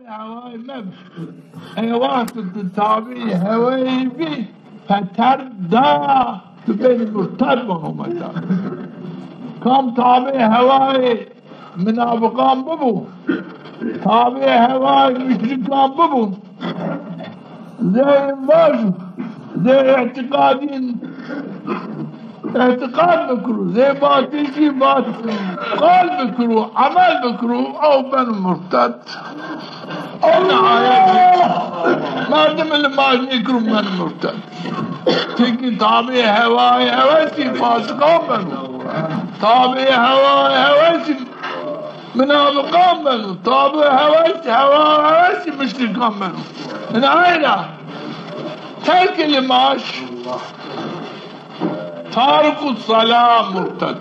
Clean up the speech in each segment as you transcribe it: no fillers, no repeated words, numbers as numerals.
هواي مب أي وقت التابع هواي بي فترضى تبين مرتد منهم كم تابع هواي منافقان ببو تابع هواي مشركان ببو زي ماشو زي اعتقاد بكرو زي باطل باطل قال بكرو عمل بكرو او بن مرتد او ما دم ما يكرو من مرتد تيجي تابع هواي هواسي فاسقان بنو تابع هواي هواسي منافقان بنو تابع هواسي مشركان بنو من عينه ترك الماش تارك الصلاة مرتد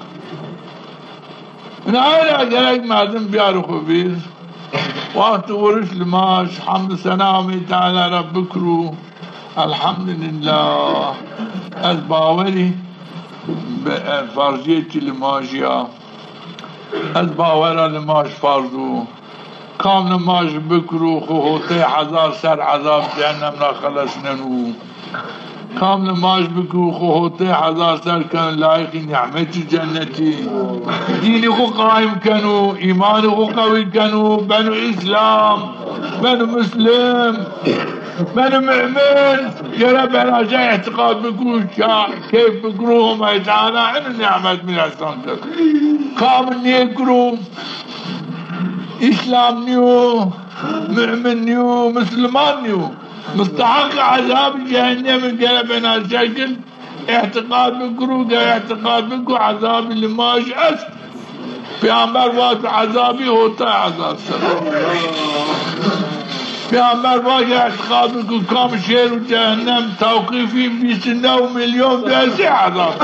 من عينه جرق مردم بيارو خبير وقت ورش الماش حمد سنامي تعالى ربكرو الحمد لله الباوري فرجيتي الماشية الباورة الماش فرضو كام نماش بكرو خوهوتي حزار سر عذاب جهنم را خلصننو كام نماش بكرو خوهوتي حزار سر كان لايق نعمتي جنتي ديني خو قائم كانوا ايماني خو قوي كانوا بنو اسلام بنو مسلم بنو مؤمن يا رب انا جاي اعتقاد بكرو كيف بكروهم يتعالى عن نعمة من احسان كام نيكرو اسلام نيو مؤمن نيو مسلمان نيو مستحق عذاب جهنم قلبنا شكل اعتقاد بكرو اعتقاد بكرو عذاب اللي ماش أسف في عمر وقت عذابي هوتا عذاب سلام في عمر وقت اعتقاد بكرو كام شير جهنم توقيفي بسنة ومليون داسي عذاب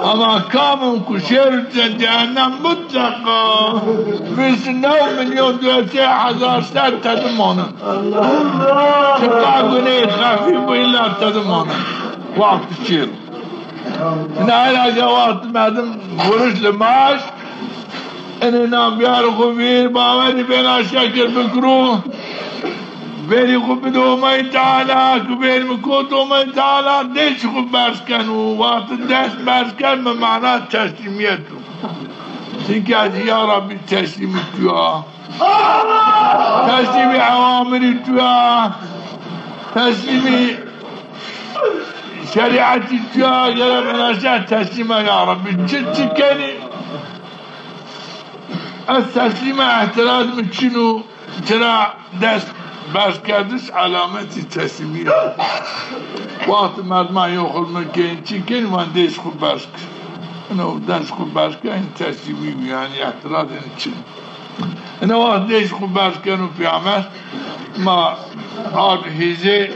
اما كامل كشير جهنم مطلقا في سنة ومليون دوسي حزار سنة تدمانا شقا قنية خفيف إلا تدمانا وقت الشير نعينا جوات مادم برش لماش اننا بيارخو بير باوري بينا شكر بكرو بيري خبدو من تعالى كبير مكوتو من تعالى ديش خب بارسكنو وقت الدش بارسكن من معناه تسليميته تنكاد يا ربي تسليمتها تسليمي عوامرتها تسليمي شريعتها يا رب انا تسليمها يا ربي تكني التسليمة اعتراض من شنو ترى دست بس كادش علامتي تسليمية وقت ما يأخذ من كين تكين وان ديش خب بارسك انه دانش خب بارسك ان تسليمية يعني اعتراض ان شنو انه وقت ديش خب بارسك انه في عمل ما عاد هيزي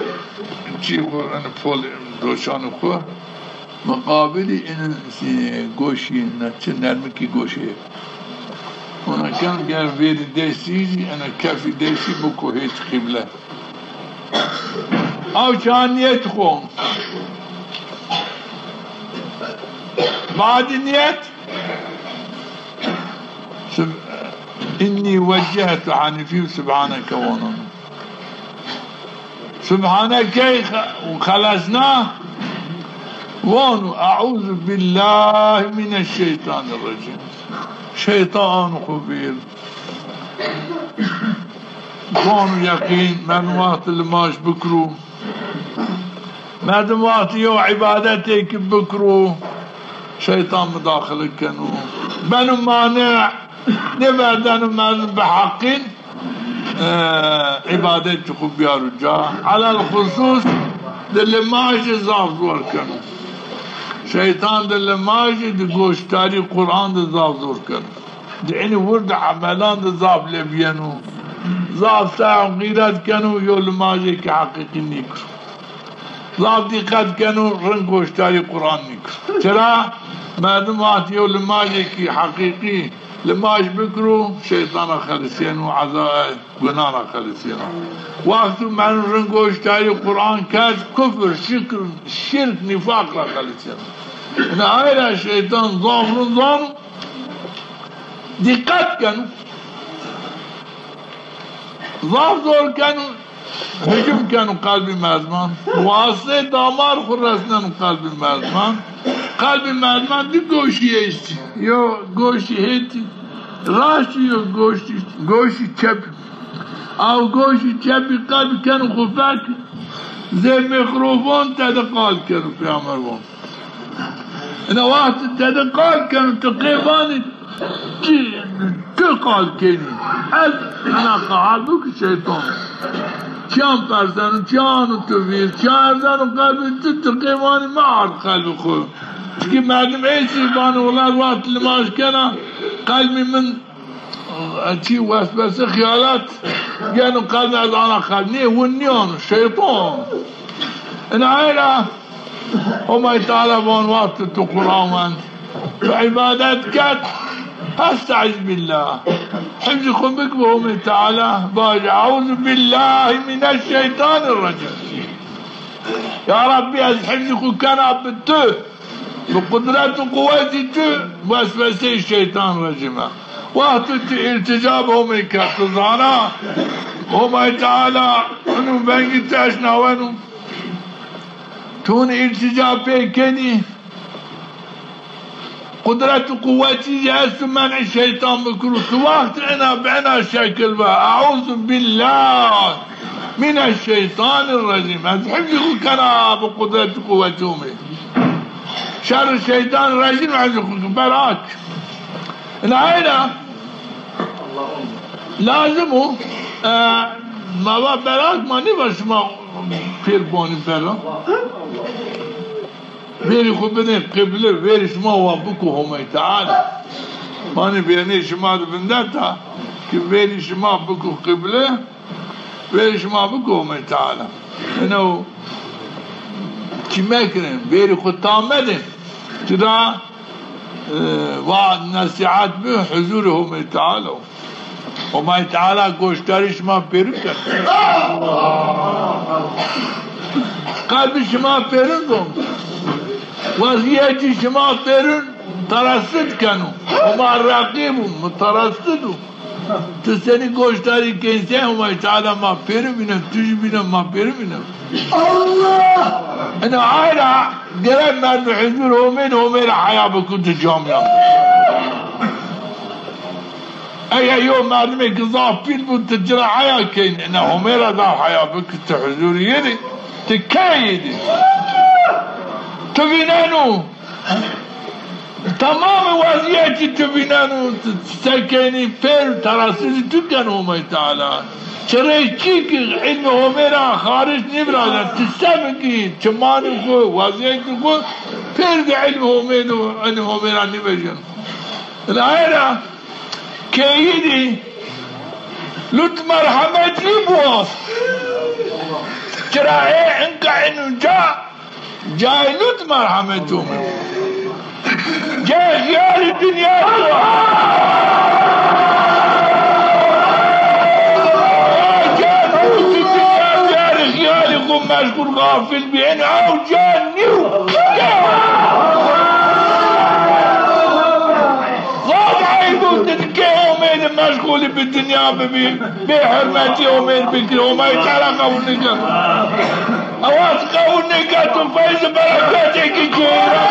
چي خور انا فول روشان خور مقابلي ان گوشي نرمكي گوشي انا كان قال فيدي ديسيزي انا كافي ديسي بكو هيك قبله او كان يدخل بعد النيت اني وجهت حنيفي سبحانك وانا سبحانك وخلصناه وانو اعوذ بالله من الشيطان الرجيم شيطان خبير كون يقين من وقت الماش بكرو مادم وقت يو عبادتك بكرو شيطان مداخلك كانوا بنو مانع نبعدن من بحقين عبادتك خبير رجاء على الخصوص اللي ماشي زافزور كانوا شيطان دل ماجي دي گوشتاري قرآن دي زاف زور كن دعني ورد عملان دي زاف لبينو زاف ساعة غيرات كانوا يول ماجي كحقيقي نيكر زاف دي قد كانوا رن گوشتاري قرآن نيكر ترى مادم وقت يول ماجي كي حقيقي لماش بكرو شيطان خلصين وعذاب قنانا خلصين وقت من رن گوشتاري قرآن كاد كفر شرك نفاق را خلصين انا عيلا شيطان ظاهر دقت كانوا ضعف دور كانوا هجم كانوا قلب مردمان واسطه دامار خرسنان قلب مردمان قلب مردمان دي گوشی است یا گوشی هیتی راشی یا گوشی چپ او گوشی چپی قلب كانوا خفاك زي ميكروفون تدقال كانوا في عمرهم انا وقت التدقال كانوا تقريبا تقال كيني انا قاعدوك الشيطان كان فرزانو كانوا تفير كان زانو قلبي تقريبا ما عرف قلبي خوه تكي معلم عيسي بانو والله وقت اللي ماش كان قلبي من شي بس خيالات كانوا قلبي على قلبي والنيون الشيطان انا عيلة وما يتعلمون وقت القرآن وعبادتك استعذ بالله حفظكم بك وهم تعالى باج اعوذ بالله من الشيطان الرجيم يا ربي حفظكم كان عبدته بقدرات وقوته وسوسه الشيطان الرجيم وقت التجابهم كتزانا وما تعالى انو بنجي تاشنا وينو تون التجاب بيكني قدرة وقوتي جهاز منع الشيطان بكل وقت انا بعنا شكل بقى اعوذ بالله من الشيطان الرجيم حفظكم كان بقدرة قوتهم شر الشيطان الرجيم حفظكم براك العائلة لازمه ما براك ما نباش ما پیر بانی فرا ویری خود بدین قبله ویری شما و بکو همه تعالی مانی بیانی شما دو بنده تا که ویری شما بکو قبله ویری شما بکو همه تعالی اینو چی میکنیم ویری خود تامدین چرا وعد نصیحت به حضور همه تعالی همه تعالی گوشتاری شما پیرو کرد قلب شما پیرون کن وضعیتی شما پیرون ترسد کنو همه رقیبون مترسدو تو سنی گوشتاری کنسی همه تعالی ما پیرو بینم توش بینم ما پیرو بینم انا عایلا گرم مرد حضور همه را حیا بکن تو جامعه اي يوم معلمي قضاء فيل بنت تجرى حياة كين انا هميرا ذا حياة بك تحزوري يدي تكايدي تبينانو تمام وضعيتي تبينانو تسكيني فيل تراسلي تكنو ما تعالى شريكيك علم هميرا خارج نبرادا تسابقي تمانو كو وضعيتي كو فيل علم هميرا ان هميرا نبجن العيلة كيدي لط مرحمتي بواس ترى ايه انك انه جاي لط مرحمتهم جاي خيال الدنيا جاي موت الدنيا جاي خيالكم مشغول غافل بعين او جانيو مشغول بالدنيا بحرمتي ومن بكري وما يتعلق قولنك أواس قولنك تفايز بركاتك كيرا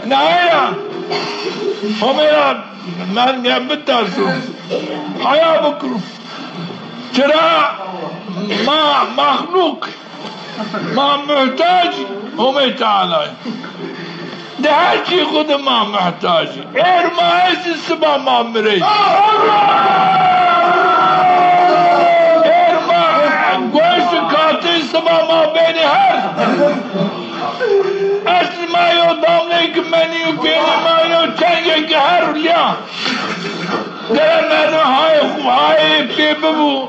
نهاية هميرا من يبتاسو حياة بكرو ترى ما مخلوق ما محتاج هم تعالى ده هرچی خود ما محتاجی ارمایش سبا ما مرید گوشت کاتی سبا ما بینی هر اصل مایو دامنه که منی و پینی مایو چنگه که هر لیا در منو های پی ببو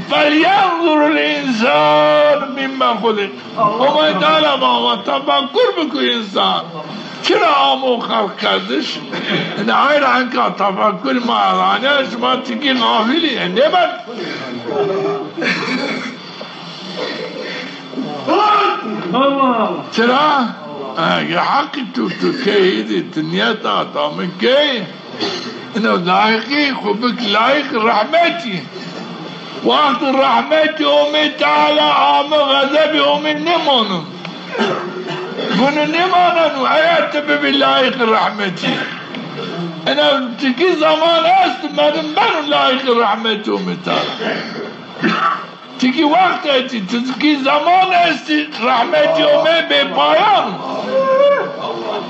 فلینظر الانسان مما خلق وما تعالی ما تفکر بکو انسان چرا آمو خلق کردش این غیر عنکا تفکر معرانه شما تکی غافلی نبت چرا يا حق تو كي تنيتا طعم كي انه لايقي خبك لايق رحمتي وقت رحمتي امي تعالى عام غضبي امي نمون قلنا نمون وعيات بلايق رحمتي انا تكي زمان استمرن بنو لايق رحمتي امي تعالى تكي وقت تكي زمان است رحمتي امي بپایان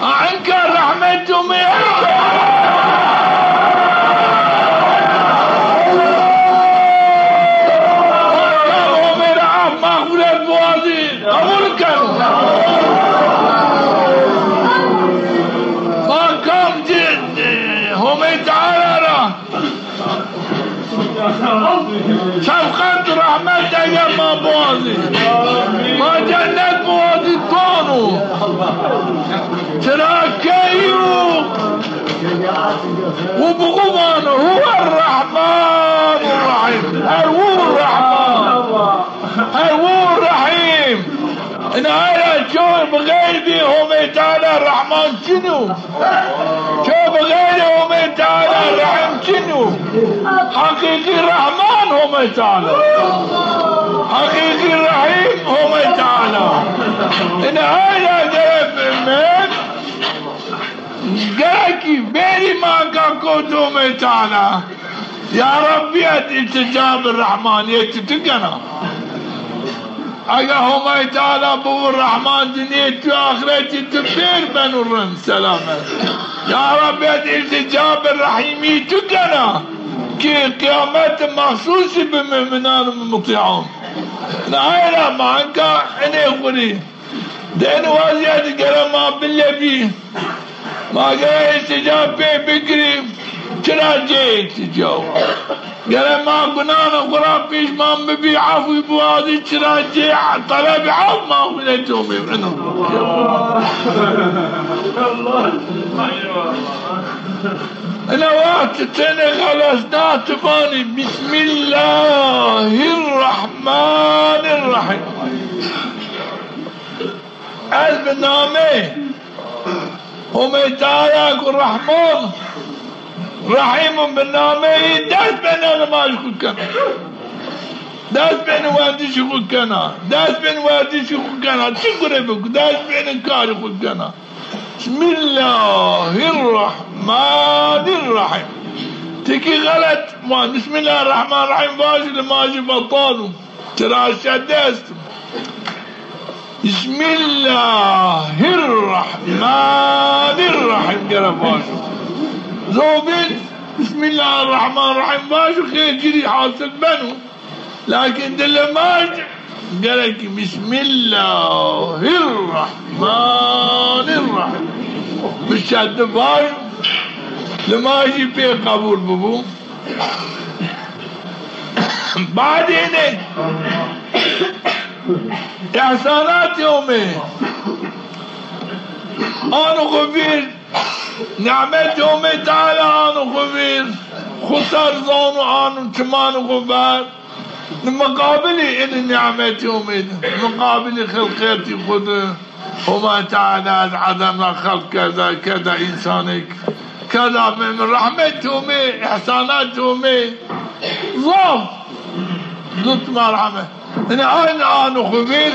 عنك رحمتي امي قبول كانوا ما كان هم تعالى شفقت رحمتك ما بوازي ما جنت بوازي كونوا تراكيو وبغمان هو الرحمن الرحيم هو الرحمن هو الرحيم ان هذا شو بغير بهم تعالى الرحمن شنو شو بغيرهم تعالى الرحيم شنو حقيقي الرحمن هم تعالى حقيقي الرحيم هم تعالى ان هذا جرب من جاكي بيري ما كاكوتهم تعالى يا ربي استجاب الرحمن يتتقنا اگر همه تعالی بو الرحمن دنیت و آخرت تبیر بنو رن سلامت یا رب التجاب الرحیمی تو کنا که قیامت مخصوصی به مؤمنان مطیعون نهایلا معنکا انه خوری دین وازیت گرما بلبی ما گره استجاب پی بکریم چرا جه استجاب قال ما قلنا قرآن فيش ما ببي عفو بوادي شراجي طلب عفو ما هو لتومي انا وقت تاني خلصنا تفاني بسم الله الرحمن الرحيم البنامي هم تعالى الرحمن رحيم بالنامي داس بين ما يقول كنا داس بين وادي يقول كنا داس بين وادي يقول كنا تقول بك داس بين كار يقول كنا بسم الله الرحمن الرحيم تكي غلط ما بسم الله الرحمن الرحيم واجد ما بطانه ترى شدست بسم الله الرحمن الرحيم قال واجد زوبين بسم الله الرحمن الرحيم باشو خير جري حاصل بنو لكن دلماج قالك بسم الله الرحمن الرحيم بالشد باشو لما يجي بيه قبول ببو بعدين احسانات يومي انا غفير نعمتهم تعالى عنه خبير خسر ظانو عنه كمان غبار مقابلي إن نعمتهم مقابلي خلقاتي خده وما تعالى عدم خلق كذا كذا إنسانك كذا من رحمتهم إحساناتهم ضعف ضد مرحمة أنا خبير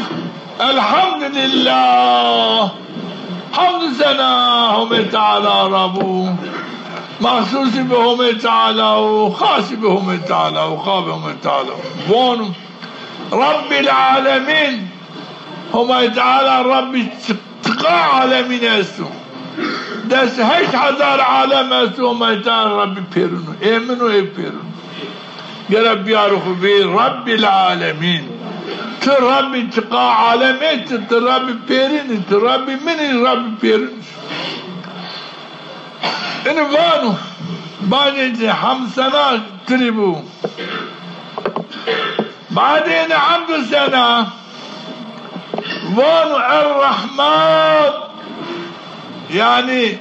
الحمد لله حمد سناهم تعالى ربو مخصوص بهم تعالى وخاص بهم تعالى وخابهم تعالى وانو رب العالمين هم تعالى رب تقى عالمين اسو دس 8000 عالم اسو هم تعالى رب بيرونو امنو بيرونو يا رب يعرفوا بيه رب العالمين تربي تقى عالمين تربي بيرين تربي من ربي بيرين إنه بانو بعدين حمد سنة تريبو بعدين حمد سنة بانو الرحمن يعني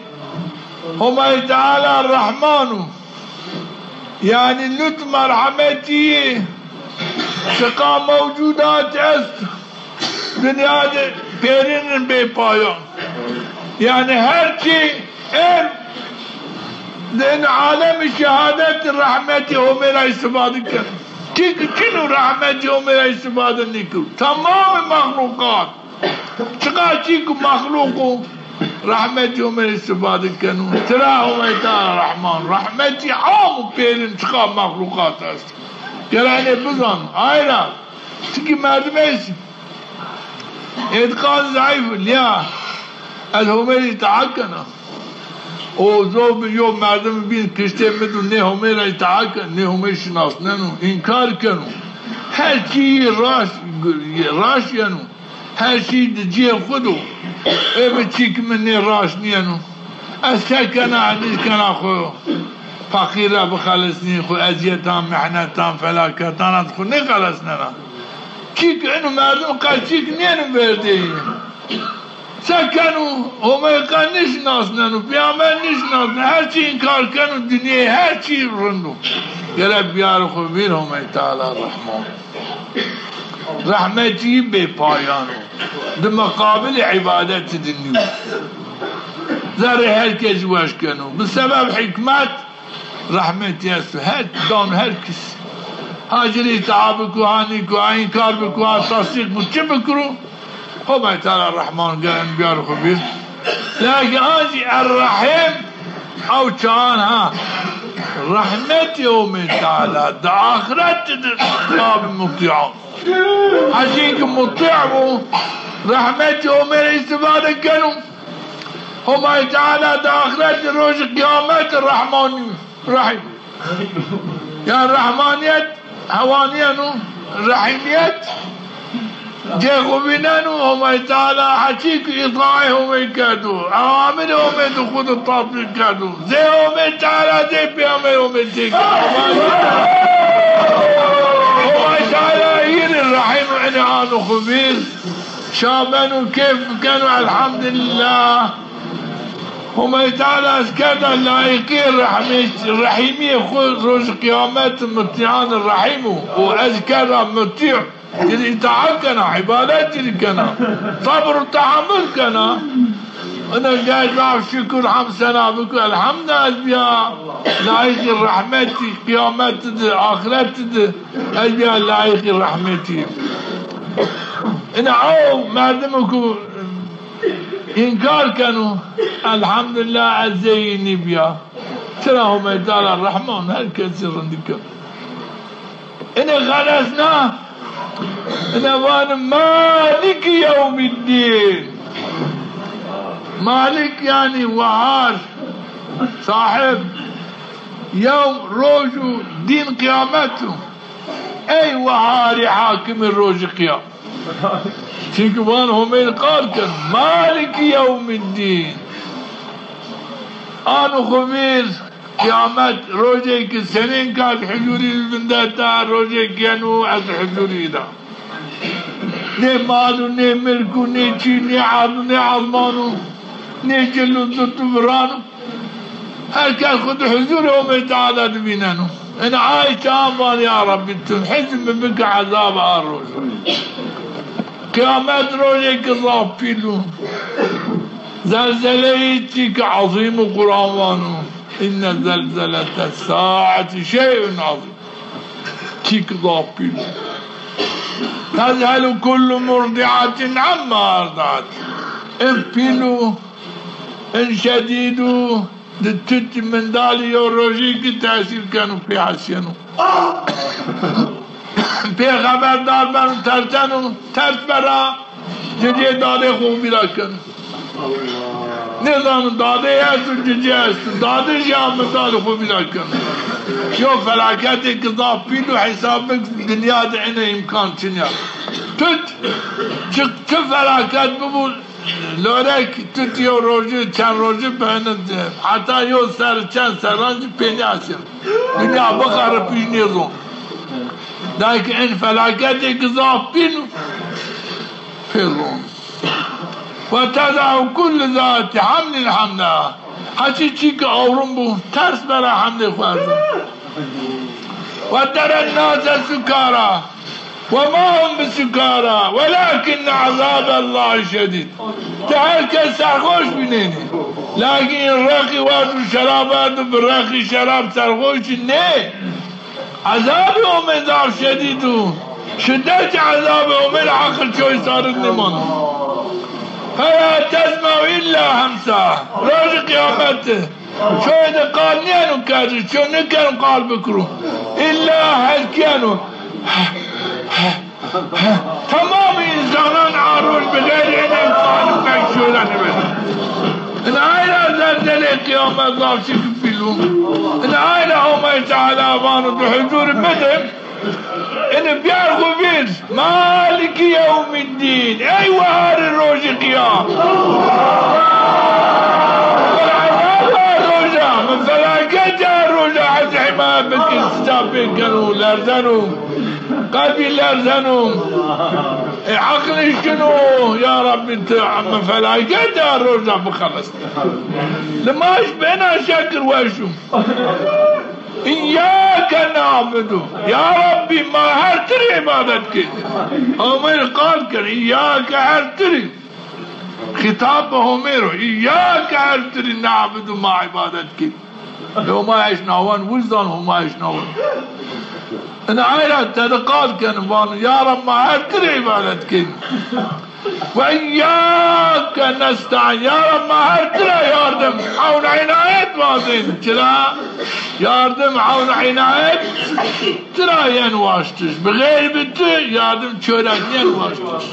هما تعالى الرحمن يعني نت مرحمتي شقا موجودات است دنیا دے پیرین بے پایا يعني هرشي لأن عالم الشهادة رحمتي ومرا يستفادك كنو رحمتي ومرا يستفادنكو تمام المخلوقات شقاتيك مخلوق رحمتي ومرا يستفادك تراهم يتعالى الرحمن رحمتي عام بيرن شقا مخلوقات است يعني بزن آينا تكي مردميسي اعتقاد ضعيف لا الهمير يتعكنا او زوب يوم مردم بين كشته مدو نه همير يتعكن نه همير شناس ننو انكار كنو هر چي راش ينو هر چي دجي خودو اي بچيك مني راش نينو استكنا عنديش كنا خو فقيرة بخلصني خو ازيتان محنتان فلاكتان خو نخلصنا چيك انو مردم قال چيك نينو بردي سكنوا هم يقال نشناسنا وبيعمل نشناسنا هر شيء انكار كانوا الدنيا هر شيء رندوا قال بيعرفوا بينهم تعالى الرحمن رحمتي بپایانو بمقابل عبادات الدنيا ذري هركز واش كانوا بسبب حكمات رحمتي اسو هر دون هركس هاجري تعابكو هانيكو انكار بكو تصديق بكرو هم تعالى الرحمن قال بيعرفوا به لكن هذه الرحيم او كان ها رحمتي يوم تعالى دا اخرت باب مطيعون عشان مطيعوا رحمتي يوم الاستفادة كانوا هم تعالى دا اخرت روج قيامات الرحمن رحيم يعني الرحمانيات هوانية رحيميات جاءوا بينانو هم تعالى حكيك إطاعهم يكادوا أوامرهم يدخل الطاطل يكادوا زي هم تعالى زي بيامرهم يتكادوا هم تعالى يري الرحيم عنعان خبير شابنوا كيف كانوا الحمد لله هم تعالى اسكادا لايقين الرحيمية خذ روج قيامات مطيعان الرحيم وأذكر مطيع اللي تعكنا عبادات اللي كنا صبر وتحمل كنا انا قاعد مع شكر حمد سنة بكم الحمد لله لايق رحمتي قيامات اخرت اجبيا لايق رحمتي انا عو مردمكم انكار كانوا الحمد لله عزيني بيا تراهم يدار الرحمن هالكثير عندك انا خلصنا نوان مالك يوم الدين مالك يعني وهار صاحب يوم روجو دين قيامته اي وهاري حاكم الروج قيام تيكوان هم القاركن مالك يوم الدين انو خمير قيامت روجي کے سنين كانت حجوري البنداتا روجي كانوا از حجوري دا نه مالو نه ملكو نه چي نه عادو نه عظمانو نه جلو زدو برانو هر كان خد حضورهم تعالى بينانو انا عايش امان يا رب تنحزم بك عذاب الروج قيامت روجي كظاف فيلو زلزليتك عظيم قرآن إن زلزلة الساعة شيء عظيم تيك ضابين تذهل كل مرضعة عما أرضعت إن فيلو إن شديدو دتت من دالي والرجيك تأثير كانوا في حسينو في خبردار بانو ترتنو ترتبرا جدي دالي خوبي لكن نظام داده هست و ججه هست داده جام مثال خوبی لکن شو فلاکت اقضاف فیل و حسابك دنیا دعنا امکان چنیا چه فلاکت ببول لورک تت یو روزی چند روزی بهند حتی یو سر چند سرانج پینی هستیم دنیا بخار پیش نیزون لیکن این فلاکت اقضاف فیل فیلون وتدع كل ذات حمل حملها حتى تشيك أورمبو ترس برا حمل خوارزو وترى الناس سكارى وما هم بسكارى ولكن عذاب الله شديد. تهلك سرخوش بنيني لكن الرقي وادو شرابات بالرقي شراب سرخوش نه. عذاب يوم عذاب شديد شدت عذاب يوم العقل شوي صار النمان فلا تسمع إلا همسا روز قيامته شو إذا قال نيانو كاتر شو نكانو قال بكرو إلا هل كانوا تمام إنسانان عروج بغير إنهم قالوا بكشو لنبدا إن عائلة زلزل قيام الله شكل فيهم إن عائلة هم تعالى بانوا بحضور بدهم إن بيارغوا بير مالك يوم الدين أيوة هار الروج قيام من فلاكتها الرجع حتى حماية بك استابين كانوا لارزانوا قلبي لارزانوا عقلي شنو يا رب انت من فلاكتها الرجع بخلص لما اشبهنا شكر واشو إياك نعبد يا ربي ما هرتري عبادتك عمر قال كر إياك هرتري خطاب هوميرو إياك هرتري نعبد ما عبادتك هما يشناون وزدان هما يشناون أنا عائلة تدقال كان يا رب ما هرتري عبادتك وإياك نستعين يا رب ما هرتري ياردم عون عناية وازين ترى ياردم عون عناية ترى ينواشتش بغير بنت ياردم شورانيان واشتش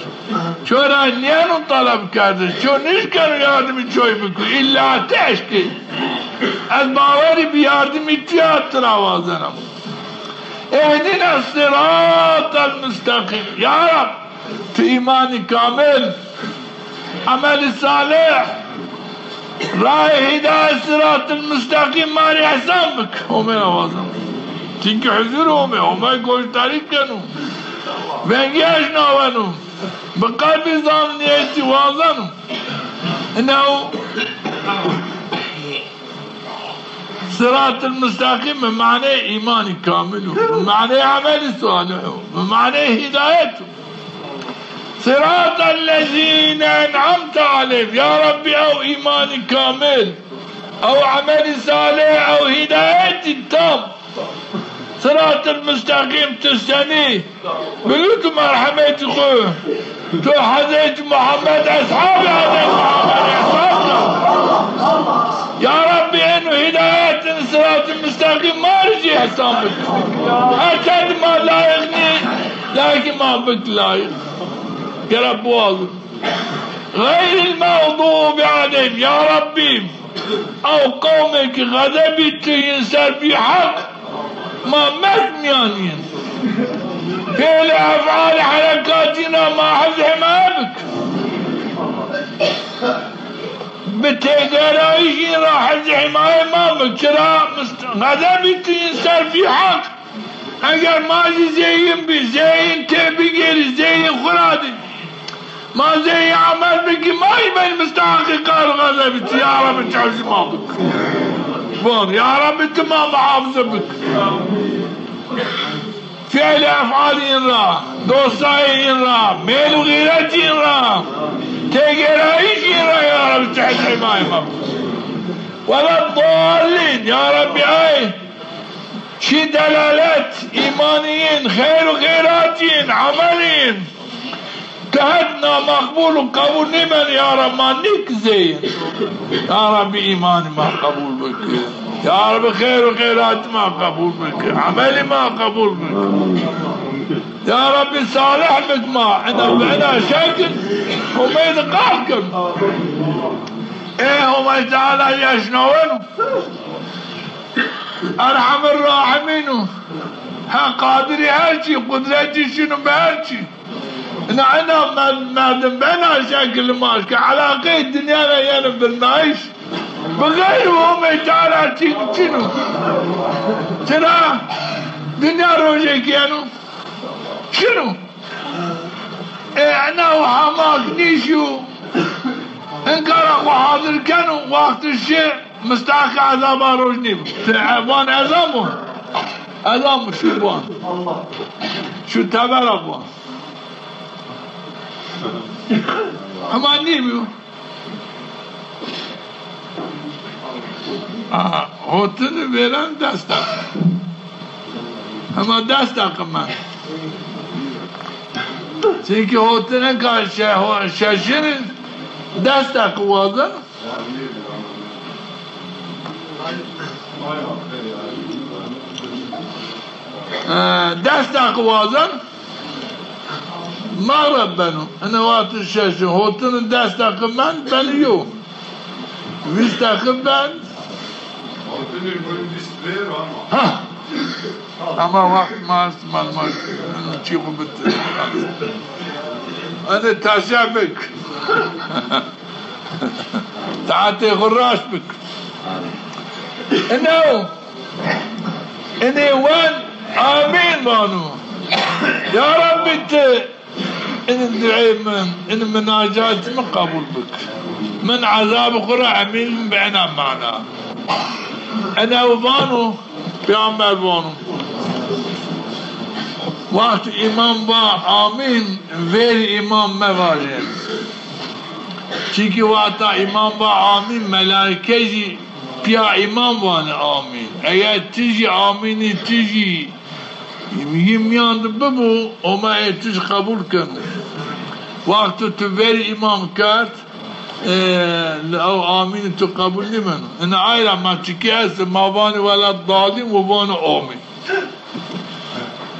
شورانيان طلب كردش شو نشكر ياردم شوي بكو إلا تشكي الباوري بياردم اتيات ترى وازنم اهدنا الصراط المستقيم يا رب في إيمان كامل عمل صالح راي هداية الصراط المستقيم ماري حسان بك هم نوازن تنك حضور هم يقول تاريخ كانوا بنجيش نوانو بقلب ظن نيتي وازنو انه صراط المستقيم بمعنى إيمان كامل بمعنى عمل صالح بمعنى هدايته صراط الذين أنعمت عليهم يا ربي أو إيمان كامل أو عمل صالح أو هداية التام صراط المستقيم تستني بلوت مرحمة خوه تو حضرت محمد أصحاب حضرت محمد أصحابنا يا ربي إنه هداية صراط المستقيم ما رجي حسابك حتى ما لا يغني لكن ما بك لايق يا رب واضح غير المغضوب عليهم يا ربي أو قومك غضبت ينسر في حق ما مسميانين فعل أفعال حركاتنا ما حز حمابك بتقرأيش راح حز حماية مامك شرا غضبت ينسر في حق اگر ماضي زين بزين تبي غير زين خرادي ما زي عمل بك ما يبين مستحقق الغضب يا رب تعز ما بك بون يا رب انت ما محافظ بك فعل افعال ينرى دوستاي ينرى ميل وغيرات ينرى تقرأيش ينرى يا رب تعز حماية ما بك ولا الضالين يا ربي اي شي دلالات ايمانيين خير وخيراتين عملين كهدنا مقبول وقبول نمن يا رب ما نك زين يا رب ايماني ما قبول بك يا رب خير وخيرات ما قبول بك عملي ما قبول بك يا رب صالح بك ما انا شكل هم يدقاكم ايه هم تعالى يشنون ارحم الراحمين ها قادري هالشي قدرتي شنو بهالشي انا مادم بنا شكل ماشك علاقة الدنيا يعني بالنايش بغير هم تعالى شنو ترى دنيا روجك يعني شنو احنا وحماك نيشو انكر وحاضر كانوا وقت الشيء مستحق عذاب روجني تعبان عذابه عذاب شوبان شو تبر أبوان هما نيميو هوتن بيران دستا هما دستا كمان چونکه هوتن که ششن دستا کوازن دستا کوازن ما ربنا انا وقت الشاشة هوتن دستا كمان بنيو ويستا كمان ها اما وقت ما اسمع ما نشيخه انا تشابك تعطي غراش بك انه وين امين بانو يا رب انت ان الدعاء ان مناجات من قبول بك من عذاب اخرى امين بعنا معنا انا وبانو بيعمل بانو وقت امام با آمین ویر امام مواجه چیکی وقت امام با آمین ملائکه جی پیا امام وانه آمین اگر تیجی آمینی تیجی میاند ببو اما تیج قبول کنه وقت تو ویر امام کرد او آمین تو قبول نمینو این آیره ما چیکی هست ما وانه ولد دادیم و وانه آمین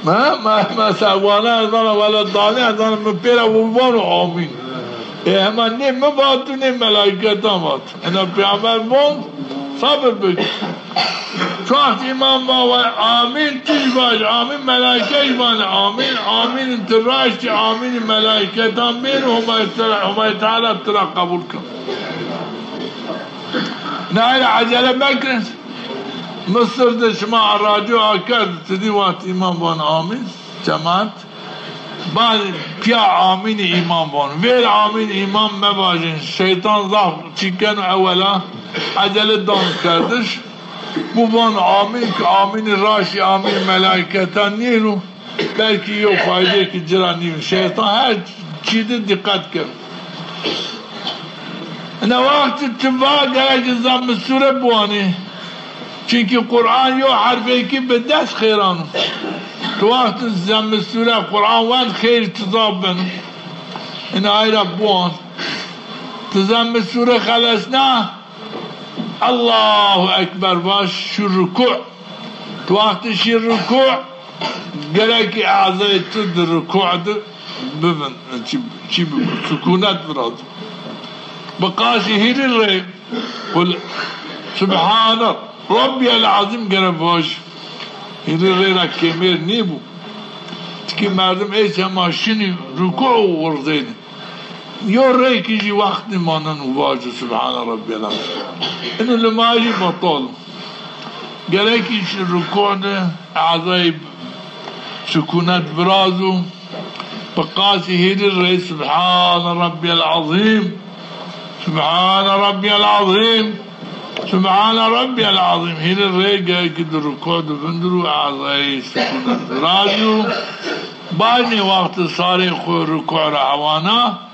ما سوانا ازانا ولا داني ازانا مبيرا وبانو آمين اما نیم مباتو نیم ملائکتا بات انا پیامبر بون صبر بک شوخت امام با آمین تیج باش آمین ملائکه بان آمین آمین انتراش آمین ملائکتا بین همه تعالی ترا قبول کن نهاية عجلة بكر مصر ده شما الراديو آكاد تدي وقت إمام بان آمين جماعت بعد بيا آمين إمام بان ويل آمين إمام مباجن شيطان ضعف چيكن اولا عجلة دان كردش bu bana amin ki amin raşi amin melaiketten nilu belki yok fayda ki ciran nilu şeytan her çiğde dikkat kır ne vakti tübba gerek zamm-ı sure bu ani çünkü Kur'an yok harfi ki bedes khairan tu vakti zamm-ı sure Kur'an van khair tuzab benim ne ayra bu an zamm-ı sure khalasna Allahu Ekber baş şu rükû vakti şu rükû gerek ki azayettir rükû'du bibin çi sükunet biraz bakaşı hirir kul Subhane Rabbiyel azim gerek baş hirir kemer ne bu ki merdum ey maşini rükû vurdaydı يوريك يجي وقت ما نواجه سبحان ربي العظيم انه لما يجي بطل قالك يجي الركوع ده اعضاء سكونات برازو بقاسي هيد الرئيس سبحان ربي العظيم سبحان ربي العظيم سبحان ربي العظيم هيد الرئيس قالك الركوع ده بندرو اعضاء سكونات برازو بعدني وقت صار يخوي الركوع رعوانا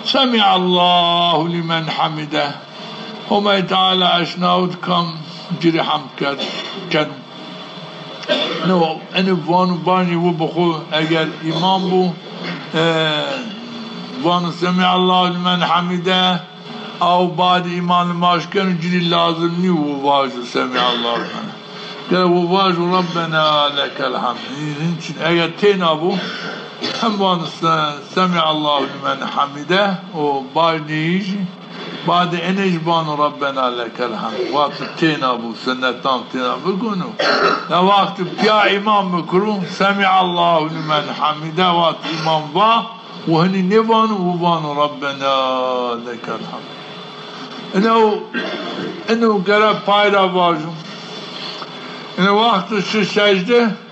سمع الله لمن حمده وما تعالى اشناود كم جري حمد كان نو انا باني وبخو اگر امام بو بانو سمع الله لمن حمده او بعد امام ماش كان جري لازم ني وواجه سمع الله لمن قال وواجه ربنا لك الحمد اگر تين ابو هم سمع الله لمن حمده وبعد يجي بعد ان يجبان ربنا لك الحمد وقت تينا ابو سنتان تينا بكونوا لا وقت بيا امام بكرو سمع الله لمن حمده وقت امام با وهني نبان وبان ربنا لك الحمد انه قرب بايدا باجو انه وقت السجده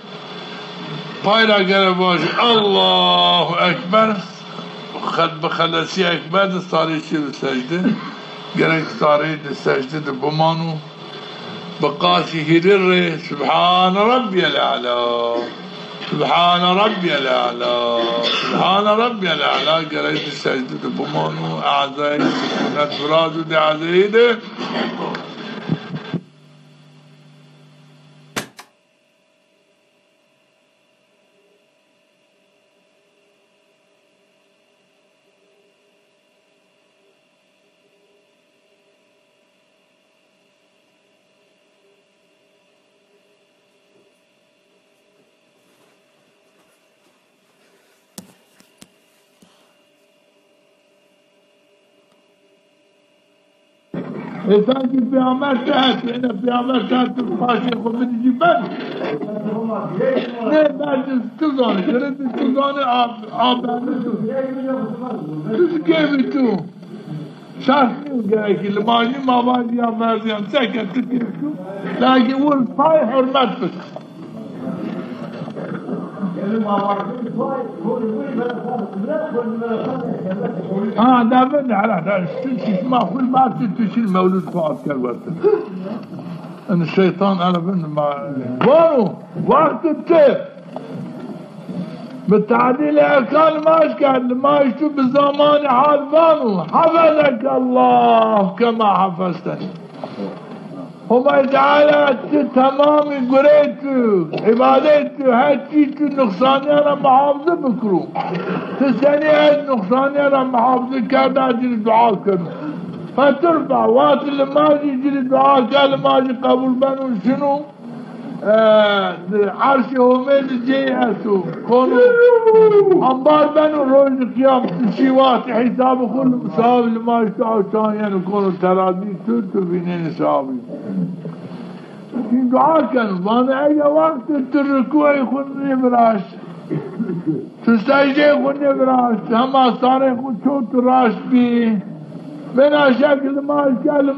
پایرا گره باشه الله اکبر خد بخلصی اکبر ساری شیر سجده گره ساری سجده ده بمانو بقاسی هیرر سبحان ربی العلا سبحان ربي الأعلى سبحان ربي الأعلى قريت السجدة بمانو أعزائي سكونت برادو دي عزيدي sanki Peygamber şahit, Peygamber şahit başı komedi ben. Ne verdin kız onu, kırıntı kız onu ağabeyini tu. Kız gibi tu. Şahsın gerekli, mağazı mağazı verdi yan, seket tutuyor tu. Lakin vur pay hürmet tut. ده بدي على تسمع كل ما تشيل مولود فؤاد كالورت ان الشيطان انا بن ما وقت التيب بالتعديل كان ماش كان ما يشوف بزمان حال بانو حفظك الله كما حفظتني هما تعالى تمام قريتو عبادتو هاتيتو نقصاني انا محافظة بكرو تساني هاد نقصاني انا محافظة كادا جري دعاء كنو فترفع وقت اللي ماجي جري دعاء كان ماجي قبول بانو شنو عرشي همين جيهتو كونو انبار بانو روز قيام تشيوات حساب كل مساوي اللي ما يشتعوا شاين كونو ترادي تلتو بينين ساوي في دعاء كانوا وانا اي وقت الركوع يخوني براش تستيجي يخوني براش هما صاري يخون شوت راش بي بنا شكل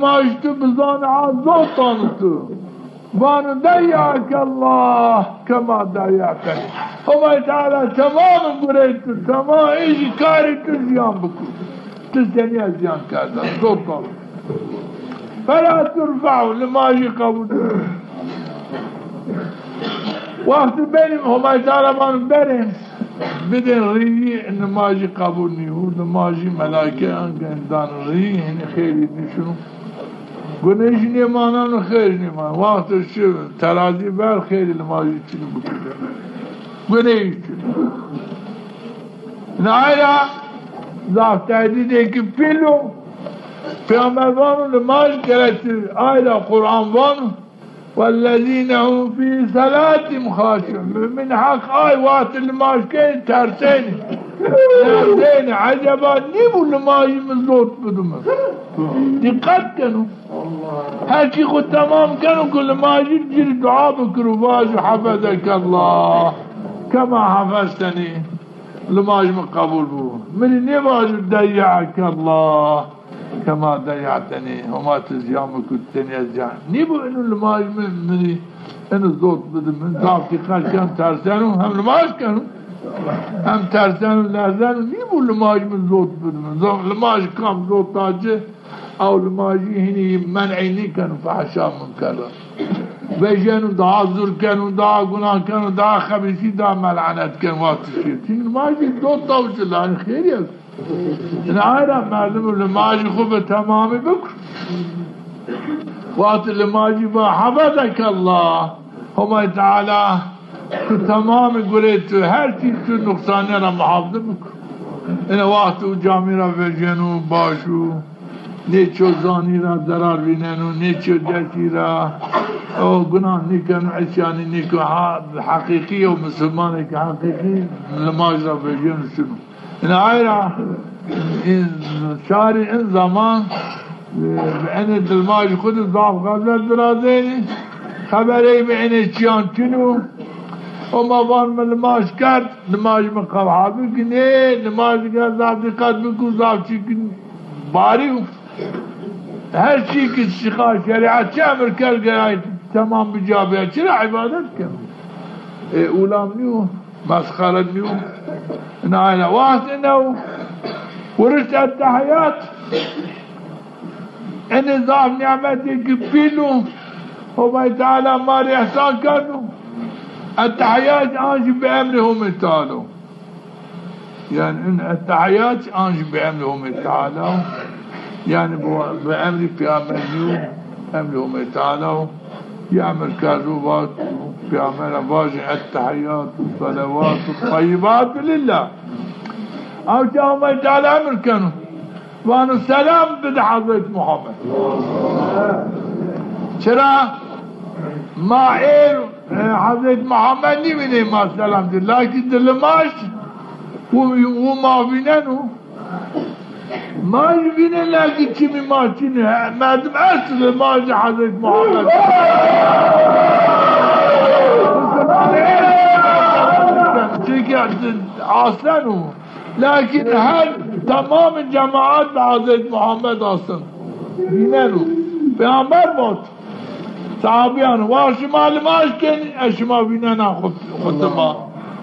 ما يشتو بزان عزوط طانتو وأنا ضيعك الله كما ضيعتني هما تعالى تمام قريت تمام ايجي كاري تزيان بكم تزياني ازيان كذا ضبط فلا ترفعوا لما يجي قبول وقت بينهم هما تعالى من بينهم بدن ري ان ما يجي قبولني هو ما يجي ملائكة انقن دان ري هن خيري شنو گناهش نیمانان و خیر نیمان وقتش ترازی بر خیلی نمازی چنین بکنه گناهش نهایه زافتهدی دیگه پیلو پیامبر وانو نماز کرده آیه قرآن وانو والذين هم في صلاتهم خاشعون من حق وقت النماز كين ترسين نرسين عجبا نيبو النماز من زوت بدوما دقت كانوا هالشي خد تمام كانوا كل ما يجري دعاء بكروباج حفظك الله كما حفظتني لماج من قبول بو من النماز ضيعك الله كما ضيعتني وما تزيامك التاني ازيان نيبو انو لماج مني انو زوت بدو من ضعفتي قال كان ترسانو هم لماج كانوا هم ترسانو لازانو نيبو لماج من زوت بدو من لماج كام زوت تاجه او لماجي هني منعيني كانوا فحشا منكرا بيجانوا دعا زور كانوا دعا قناه كانوا دعا خبيثي دعا ملعنات كانوا وقت الشيء لماجي دوت طوش الله خير يا العالم معلوم لماجي خوب تمامي بكر وقت لماجي ما حفظك الله هما تعالى تمامي قريت هر چیز نقصاني انا محافظة بكر انا وقت جاميرا بيجانوا باشو نیچو زانی را ضرر بینن و نیچو جسی را او گناه نیکن و عصیانی نیکن حقیقی و مسلمانی که حقیقی نماز را بجن شنو این آیرا شاری این زمان بین دلماج خود ضعف غزل برازینی خبری بین چیان چنو و مبان من نماز کرد نماز من قبحا بکنی نماز کرد ضعف دقت بکن ضعف چکن باری هر شيء كالشقاء شريعة شامر كالقراية تمام بجابها شرع عبادتك أولام نيو مسخرة نيو نعينا واحد إنه ورشت التحيات إن ضعف نعمتي كبيلو وما تعالى ماري إحسان كانوا التحيات أنجي بأمرهم تعالوا يعني إن التحيات أنجي بأمرهم تعالوا يعني بأمر في أمرهم أمرهم تعالوا يعمل كذوبات في أمر باجي التحيات والصلوات الطيبات لله أو جاءهم تعالى أمر كانوا وأن السلام بدا حضرت محمد شرا ما إير حضرت محمد نبيني ما سلام دي لكن دلماش وما بينانو ما يبيني لكن كمي ما تيني ما دم أسل ما جي حضرت محمد أصلاً لكن هل تمام الجماعات بحضرت محمد أصلاً بينانو بيعمر موت صحابيان واشمال ماشكن اشما بيننا خطما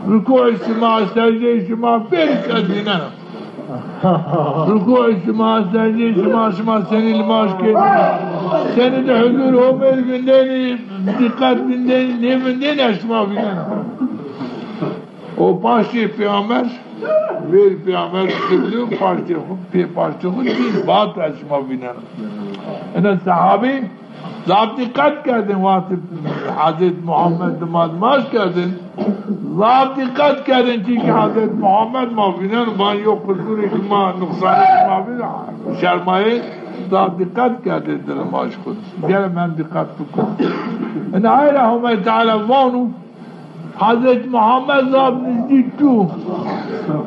ركوع السماء سجدة السماء فيرك بيننا ركوع السماء سجدة السماء سماء سنة الماشكن سنة الحضور هم البندين دقات بندين ليه بندين اشما بيننا وباشي في عمر ويل في عمر قبلهم باشي خود دين بات اشما بيننا ان الصحابي ضابط دقت کردن وقتی حضرت محمد ماش کردن ضابط دقت کردن که حضرت محمد ما بینن ما یو قصوری که ما نقصانی که ما بینن شرمایه ضابط دقت کردن در ماش خود گره من دقت بکن ان آیره همه تعالی وانو حضرت محمد ضابط نزدی تو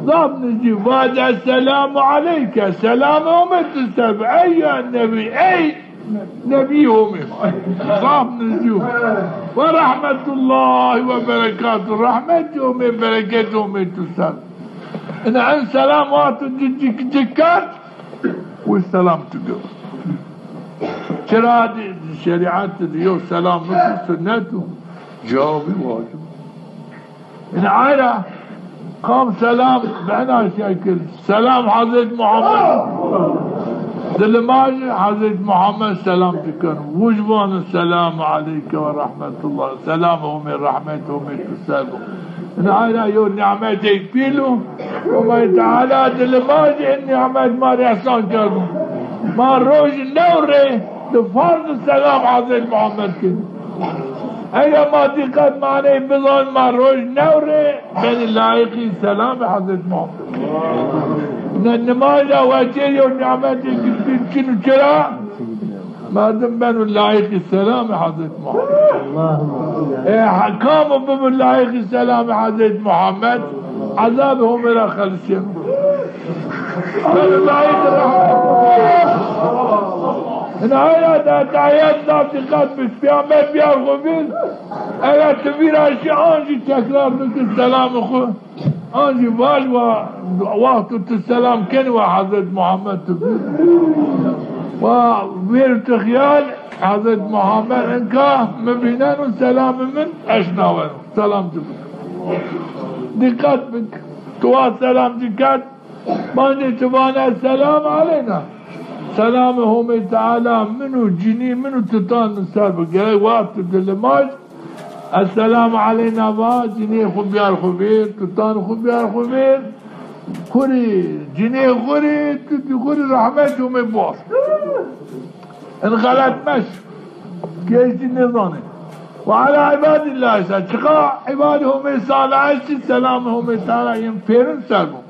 ضابط نزدی وعد السلام علیک سلام امت السلام ای النبی ای نبيهم صاحب نزيهم ورحمة الله وبركاته رحمتهم وبركاتهم تسال إن عن سلامات جكات والسلام تقول شرع الشريعات اليوم سلام مثل سنته جوابي واجب إن عائلة قام سلام بعنا شكل سلام حضرت محمد دلماج حضرت محمد سلام تكن وجبان السلام عليك ورحمة الله سلامه من رحمته من تسابه نعينا يو نعمتك بيلو وما تعالى دلماج النعمت ما رحسان كرمو ما روج نوري تفرض السلام حضرت محمد كن ايا ما دقت معني بظن ما روج نوري بين اللايقين سلام حضرت محمد النماذج وجهي ونعمتك كنو جرا ما دم بنو اللايق السلام حضرت محمد حكامهم بمن اللايق السلام حضرت محمد عذابهم الى خلصهم بنو اللايق ان هيا دعيات ناطقات بسبيامات بيارغبين ايا تبير اشي انجي تكرار لك السلام اخوه انجي باج وقت السلام كان وحضرت محمد تبير وبيرت خيال حضرت محمد انكا مبينان السلام من اشناوان سلام تبير دقات بك توا سلام دقات باني تبانا السلام علينا سلامهم تعالى منو جني منو تطان السالب جاي وقت الدلماج السلام علينا با جني خبيار خبير تطان خبيار خبير خوري جني خوري تخوري رحمتهم بواس انغلط مش كيش النظام وعلى عباد الله شقاء عبادهم الصالحين سلامهم تعالى ينفرن سلمهم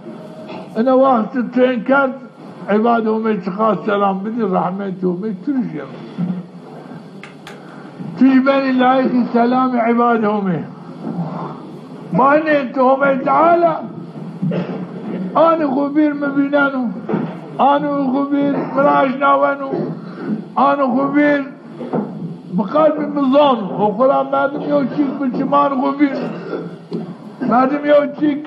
انا وقت التين كانت عبادهم اتقاء السلام بدي رحمتهم ترجم تجبن الله السلام عبادهم ما نيتهم تعالى انا خبير مبينانو انا خبير مراجنا وانو انا خبير بقلب مظانو وقرا مادم يوشيك بالشمان خبير مادم يوشيك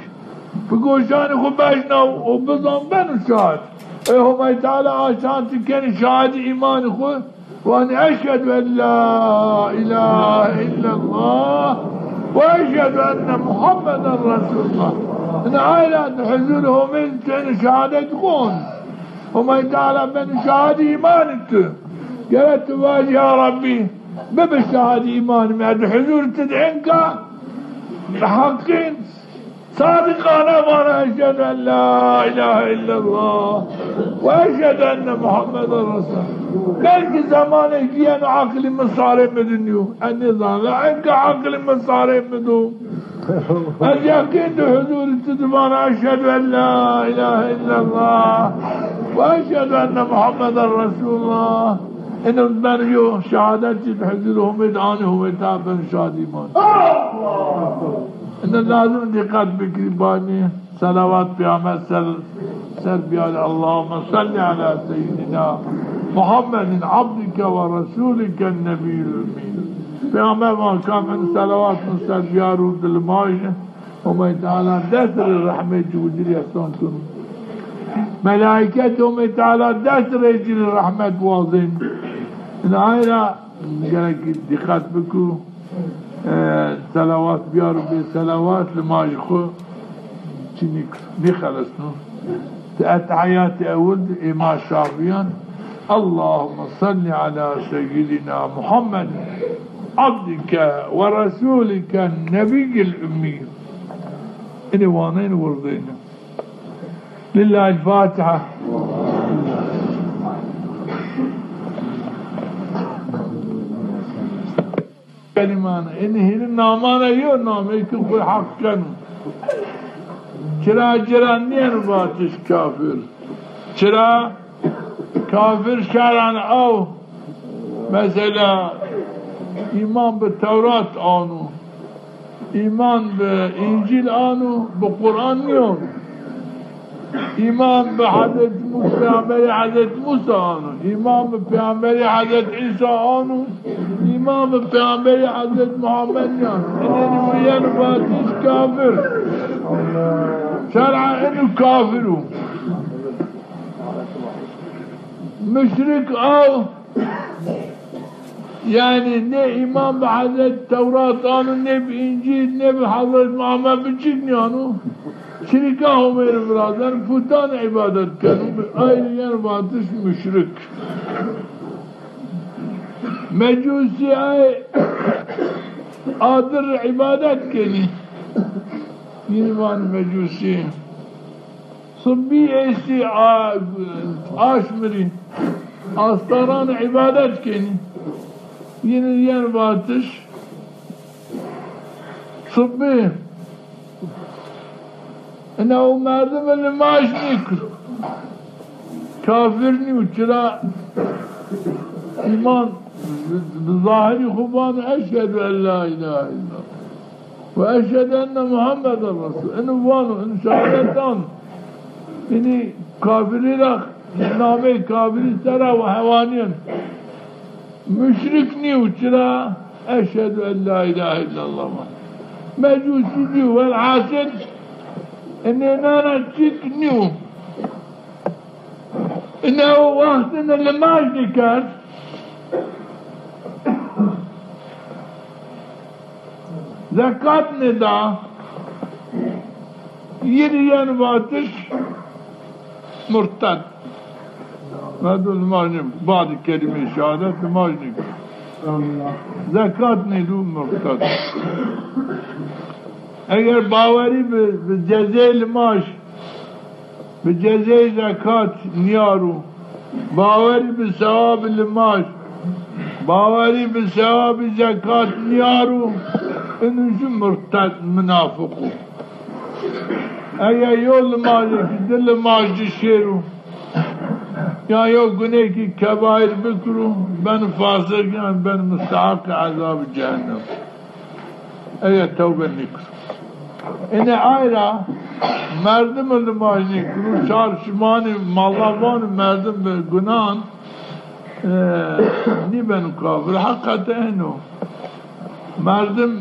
بقوشان خباشنا وبظن بنو شاهد هم تعالى عشان تكون شهادة إيمان أخوه وأنا أشهد أن لا إله إلا الله وأشهد أن محمدا رسول الله أنا عائلة حزنهم من شهادة كون هم تعالى من شهادة إيمان أنت قالت واجه يا ربي بشهادة إيمان ما حزور تدعينك حقين صادقانا وانا اشهد ان لا اله الا الله واشهد ان محمد رسول belki zaman ekiyen aklı mısarem ediniyor النظام لعنك عقل مصارم مدو اليقين حضور التدبان أشهد أن لا إله إلا الله وأشهد أن محمد رسول الله إنه من يو شهادات حضورهم إدعانهم إتابا شاديمان إن لازم دقات بكريباني صلوات بيامة سر بيال اللهم صل على سيدنا محمد عبدك ورسولك النبي الأمين بيامة وكام من صلوات سر بيارو دلماجة وما تعالى دستر الرحمة وجل يحسنكم ملائكتهم تعالى دستر يجل الرحمة واضين إن عائلة قالك دقات بكو صلوات بيارو بصلوات لماجخو نخلصنا التحيات أول إمام شافيان اللهم صل على سيدنا محمد عبدك ورسولك النبي الأمي إني وانين ورضينا لله الفاتحة كلمانا إني هنا نامانا يو نامي كفر حقا چرا نیر باتش کافر چرا کافر شرعن او مثلا ایمان به تورات آنو ایمان به انجیل آنو به قرآن نیون ایمان به حضرت پیامبر حضرت موسی آنو ایمان به پیامبر حضرت عیسی آنو ایمان به پیامبر حضرت محمد نیان این نیر باتش کافر شرع انه كافر مشرك او يعني نه ايمان بحضرت التوراة انو نه بانجيل نه بحضرت محمد بجيني انو شركا هم برادر فتان عبادت كانوا اي يرباتش مشرك مجوسي اي قادر عبادت كني ينوان مجوسي صبي ايسي آشمري آستاران عبادت كني ين باتش صبي انه مردم اللي ماش نكر كافرني وچرا ايمان بظاهري خبان اشهد ان لا اله الا الله وأشهد أن محمد الرسول إنه وانو إن شهادتان إني كافري لك نامي كافري سرا وحوانيا مشركني وشرا أشهد أن لا إله إلا الله مجوسي دي والعاسد إني نانا تشكنيو إنه وقتنا اللي ماجني كان زكاة ندا يريان باتش مرتد هذا الماجنب بعد كلمة شهادة الماجنب زكاة ندو مرتد اگر باوری به جزیل ماش به جزیل زکات نیارو باوری به ثواب الماش باوری به ثواب زکات نیارو انو مرتد منافقو اگر یول مالی دل ماجی شیرو یا یو گناه کی کبایر بکرو بن فاسق یا بن مستحق عذاب جهنم اگر توبه نکرو اینه آیرا مردم الماج نکرو چار شمانی مالوان مردم به گناه نی بنو کافر حقیقت اینو مردم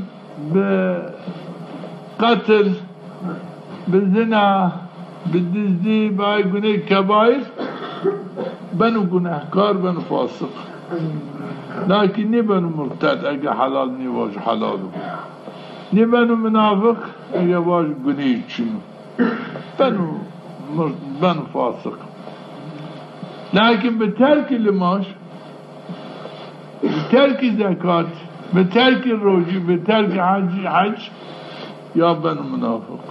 بقتل بالزنا بالدزدي باي گناه كبائر بنو گناهكار بنو فاسق لكن ني بنو مرتد اگه حلال ني واج حلالو ني بنو منافق اگه واج گناه چنو بنو فاسق لكن بترك الماش بترك زكاة بترك الروجي بترك حج یا بن منافق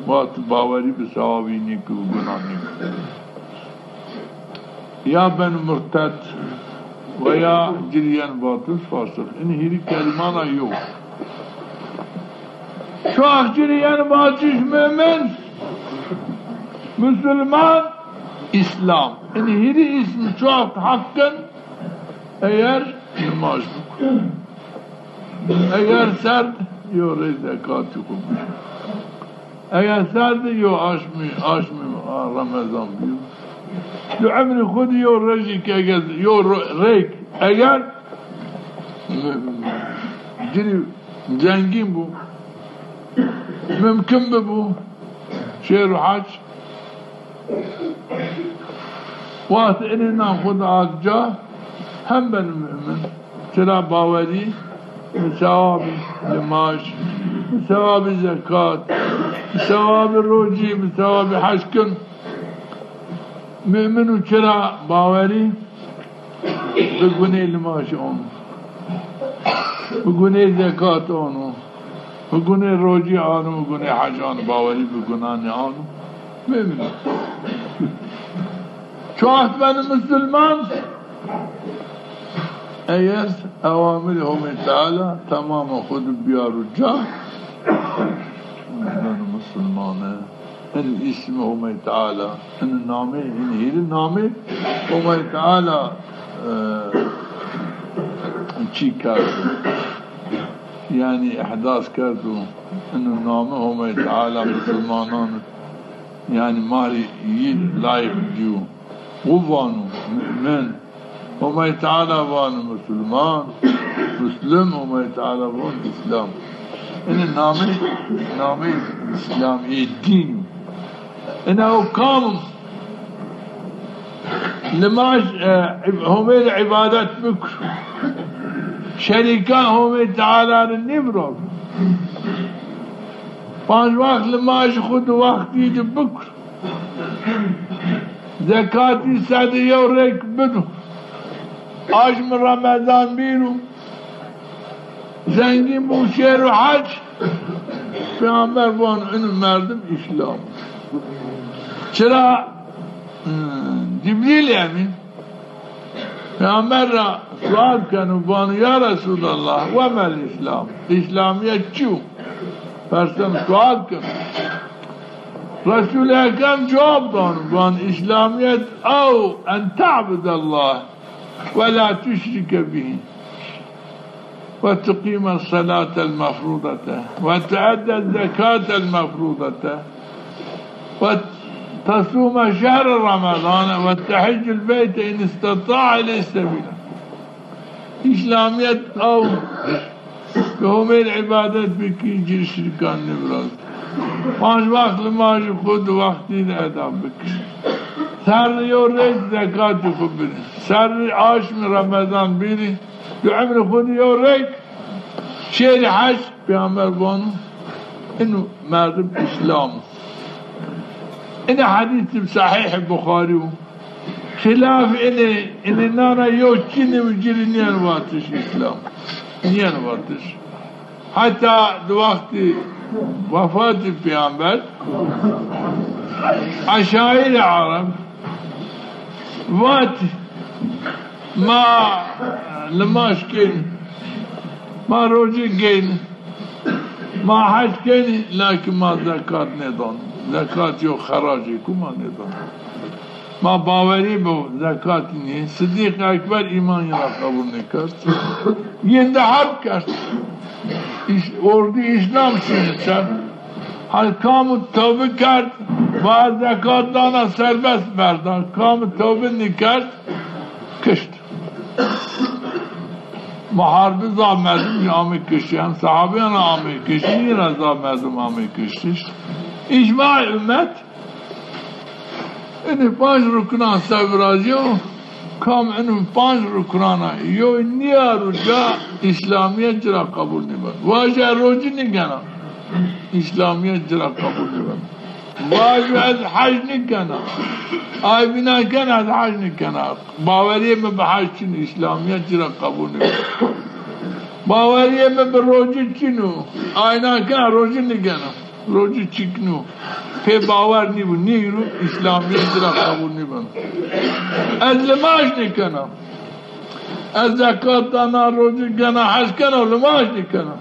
وقت باوری بثوابی نیکی و گناه نیکی یا بن مرتد و یا جریان باطل فاسق این هیری کلمان ایو شو جریان باطل mümin Müslüman İslam این هیری اسم çok hakkın eğer namaz eğer sert yo zekatı kubbi eğer sert yo aşmi Ramazan diyor دو عمري خود يو رجي كاجز يو ريك اگر جري زنگين بو ممكن بو شير حاج وقت اني ناخذ عجا هم بن المؤمن ترى باوري بثواب نماز بثواب زكاة بثواب الروجي بثواب حشكن mümin çera baveri bugüne limaş onu bugüne zekat onu bugüne roji onu bugüne hacan baveri bugüne onu mümin çoğut benim Müslüman eğer avamir-i Teala tamamen hudu biyarıca benim Müslümanı ان اسم الله تعالى ان النامه ان هي النامه الله تعالى شي كاتو يعني احداث كاتو ان النامه الله تعالى مسلمانان يعني مالي لايف جو وفانو مؤمن الله تعالى وانو مسلمان مسلم الله تعالى وانو اسلام ان النامه الاسلام الدين إنه قام لما هم العبادات بكر شريكان هم تعالى النبرة پانچ وقت لما خود وقت يجي بكر زكاتي سادة يوريك بدو عاش من رمضان بيرو زنگين بو شير و حج پیامبر بان اینو مردم اسلام چرا جبریل امین پیامبر را سوال کنو بانو یا رسول الله و مل اسلام اسلامیت چو پرسم سوال کنو رسول اکرم جواب دانو بان اسلامیت او ان تعبد الله ولا تشرك به وتقيم الصلاة المفروضة وتؤدي الزكاة المفروضة وتصوم شهر رمضان وتحج البيت إن استطاع إليه سبيلا إسلامية أو كهم العبادات بكي جير شركان نبراز پانچ وقت نماز خود وقتی ادا بکن سر یورید زکات خود بری سر عاشم رمضان بری دو عمر خود یورید شیر حج پیامبر بانو اینو مردم اسلام این حدیث صحیح بخاری خلاف این نانا یو چینی و جیری نیان واتش اسلام نیان واتش حتی دو وقتی وفات پیامبر عشائر عرب وات ما لماش كين ما روجي كين ما حج كين لكن ما زكاة ندون زكاة يو خراجي كما ندون ما باوري بو زكاة نيه صديق اكبر ايمان يلا قبول نكرت يند حرب کرد ordu İslam sınıfı halkamı tövbe kard ve zekatlarına serbest verdi. Halkamı tövbe nikart kıştı. Muharbi zahmedim amı kışıyan, sahabeyana amı kışıyan, yine zahmedim amı kışış. İcma ümmet ini panç rukunan sevracı kam inin panç rukunana yo niye ruca İslamiyet cira kabul nimen vaje roji ni gana İslamiyet cira kabul nimen vaje az hac ni gana ay bina gana az hac ni gana bavariye me bahacin İslamiyet cira kabul nimen باوریه من به روزی چینو آینا کن روزی نگنم روزی چکنو پی باور نیبو نیرو اسلامیت را قبول نیبن از لماش نکنم از زکات دانا روزی گنا حج کنم لماش نکنم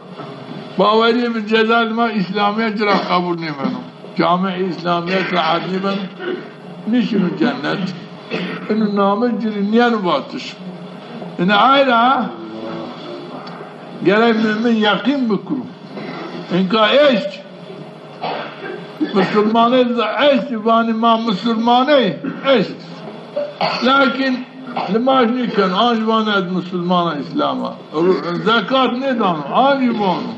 باوریه به جزال ما اسلامیت را قبول نیبنم جامع اسلامیت را عاد نیبن نشنو جنت اینو نامه جری نیانو باتش این آیرا گرای من یقین بکرو اینکا ایش مسلمانه ایش بانی ما مسلمانه ایش لیکن لماش نیکن آنج بانه از مسلمان اسلاما زکات ندانو آنج بانو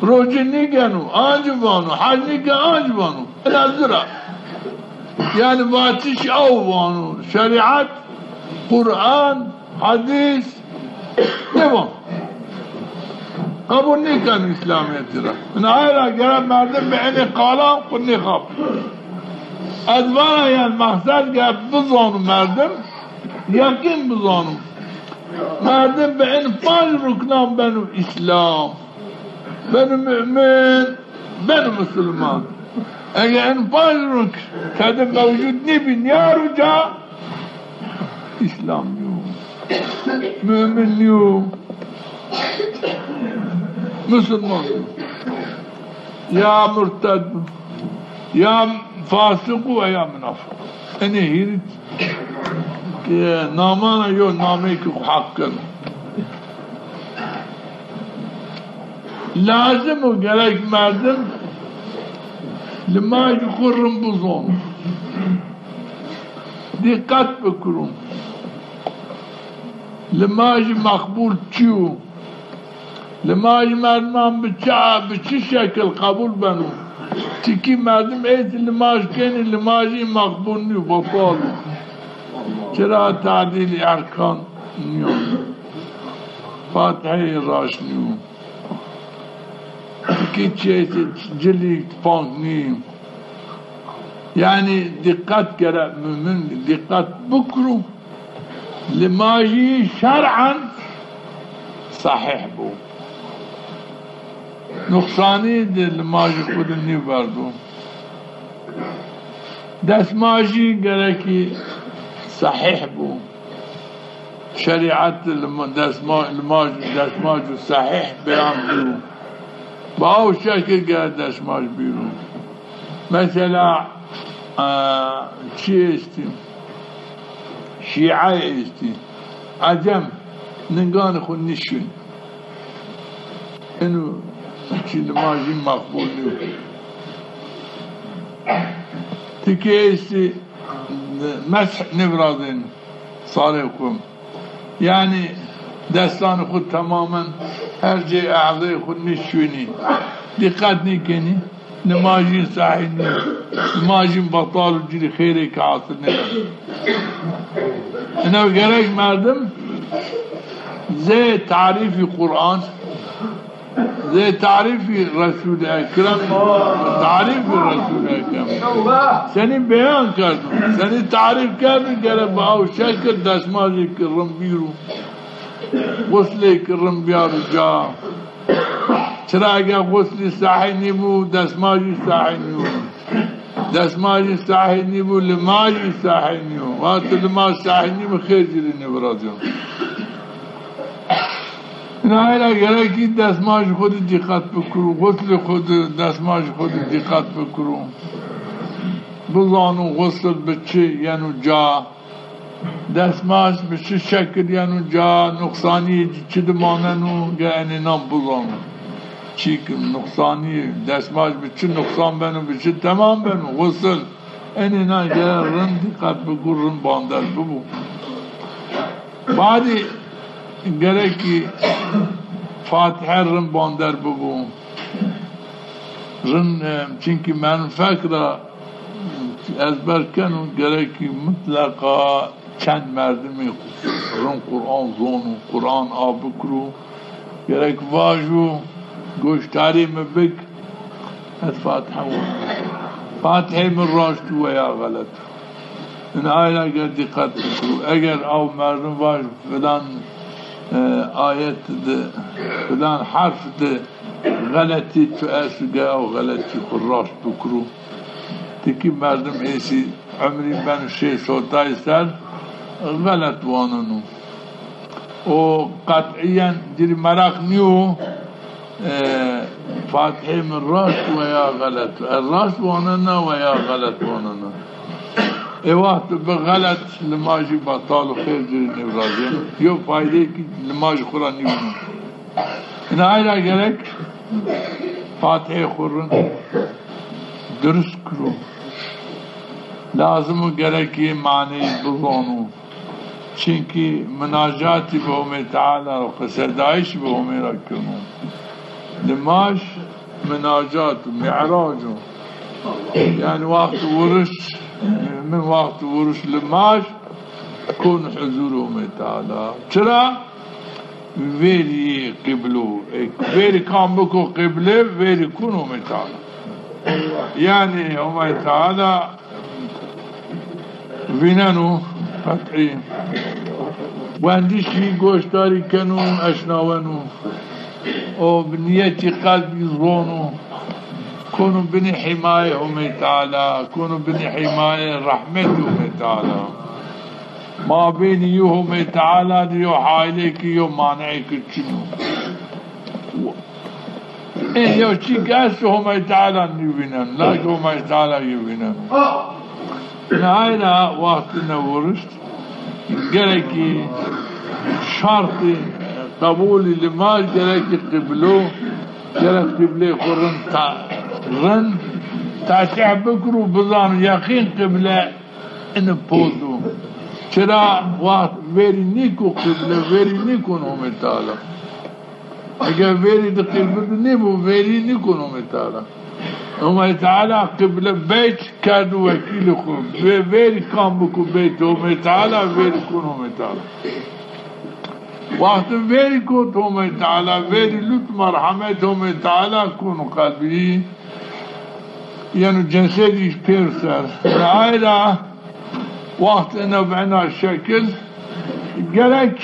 روجه نیگنو آنج بانو حج نیگن آنج بانو این ازرا يعني باتش أوانو شريعة قرآن حديث نبون قبول نكن إسلامي ترى من عائلة جرى مردم بعيني قالام قلني خاب أدوانا يعني مقصد جاب بظانو مردم يقين بظانو مردم بعين 5 ركنان بنو إسلام بنو مؤمن بنو مسلمان اگر این 5 رکن کده موجود نبین یا رجا اسلام نیو مؤمن نیو مسلمان نیو یا مرتد یا فاسق و یا منافق اینه هیرید که نامانا یو نامی که حق کرد لازم و گرک مردم لما يقرن بظن دقت بكرون لما يجي مقبول تشيو لما يجي مردمان بچه شكل قبول بنو تكي مردم ايت لما يجي لما يجي مقبول نيو بطال چرا تعديل اركان نيو فاتحه راش نيو تكي چيت جلي فانك نيو يعني دقت كرا من دقت بكرو لما يجي شرعا صحيح بو نقصاني لما يجي خود النيو بردو دس ماجي قالكي صحيح بو شريعة دس ماجي صحيح بيان بو باو شكل قال دس ماجي بيرو مثلا چی استی شیعه استی عجم نگان خود نشون اینو چی نمازی مقبول نیو تکی استی مسح نبرادن صالح کن یعنی دستان خود تماما هر جای اعضای خود نشونی دقت نکنی نماجين صحيح نماجين بطال وجري خيري كعاصر نبا انه قرأك مردم زي تعريف القرآن زي تعريف الرسول اكرم تعريف الرسول اكرم سني بيان كردو سني تعريف كردو قرأ باو شكل دسماجي كرم بيرو غسلي كرم بيارو جا چرا اگر غسل صحیح نیبو دستماجی صحیح نیبو دستماجی صحیح نیبو لماجی صحیح نیبو وقت لماج صحیح نیبو خیر جلی نبرازیم این آئیلا گره که دستماج خود دقت بکرو غسل خود دستماج خود دقت بکرو بزانو غسل بچه یعنی جا دستماج بچه شکل یعنی جا نقصانی چه دماننو گه نام بزانو چی که نقصانی دستماج بچه نقصان بنو بچه تمام بنو غسل اینی نه گره رن دقت بگو رن باندر ببو بعدی گره که فاتحه رن باندر ببو رن چونکه من فکر ازبر کنو گره که مطلقا چند مردمی رن قرآن زونو قرآن آب بکرو گره که واجو گوشتاری میں بک از فاتحہ فاتحہ میں راشت ہوا یا غلط ان آئین اگر دقت کرو اگر او مردم باش فلان آية فلان حرف غلطي تأسجا أو غلطي قراش بكرو تكي مردم إيسي عمري بن شيء صوتاي سر غلط وانونو وقطعيا جري مراق نيو فاتحة من راس ويا غلط الراس واننا ويا غلط واننا وقت بغلط لماجي بطال وخير جري نبرازين يو فايدة كي لماجي قرآن نيونو نهاية gerek Fatiha'yı kurun dürüst kurun lazım gerek ki mani bulunu çünkü münacati bi Hume Teala ve kısadaiş bi Hume rakunu limaş münacat mi'racu yani vakti vuruş min vakti vuruş limaş kun huzur Hume Teala çıra veri qiblu veri kan buku qibli veri kunu Hume Teala yani Hume Teala vinanu Fathi وعنديش في قوشتاري كانوا أشناوانو أو بنية قلب يزرونو كونوا بني حماية Hume Teala كونوا بني حماية رحمته Hume Teala ما بيني يو Hume Teala يو حايلك يو مانعك تشنو إيه يو شي قاسو Hume Teala نيوينن law Hume Teala يوينن نهاية وقتنا ورشت gerekli şartı kabul ilmaz gerekli kıblo gerek kıble kurun tarın taşah bükru buzan yakin kıble in podu çıra vakt veri niku kıble veri nikun Hume Teala eğer veri de kıble ne bu veri nikun Hume Teala Hume Teala kıble beyt kadu vekilikum ve veri kambuku beyt Hume Teala veri kun Hume Teala vakti veri kun Hume Teala veri lütf merhamet Hume Teala kun kalbi yani cinsiyeti perser ayrı vaktine bana şekil gerek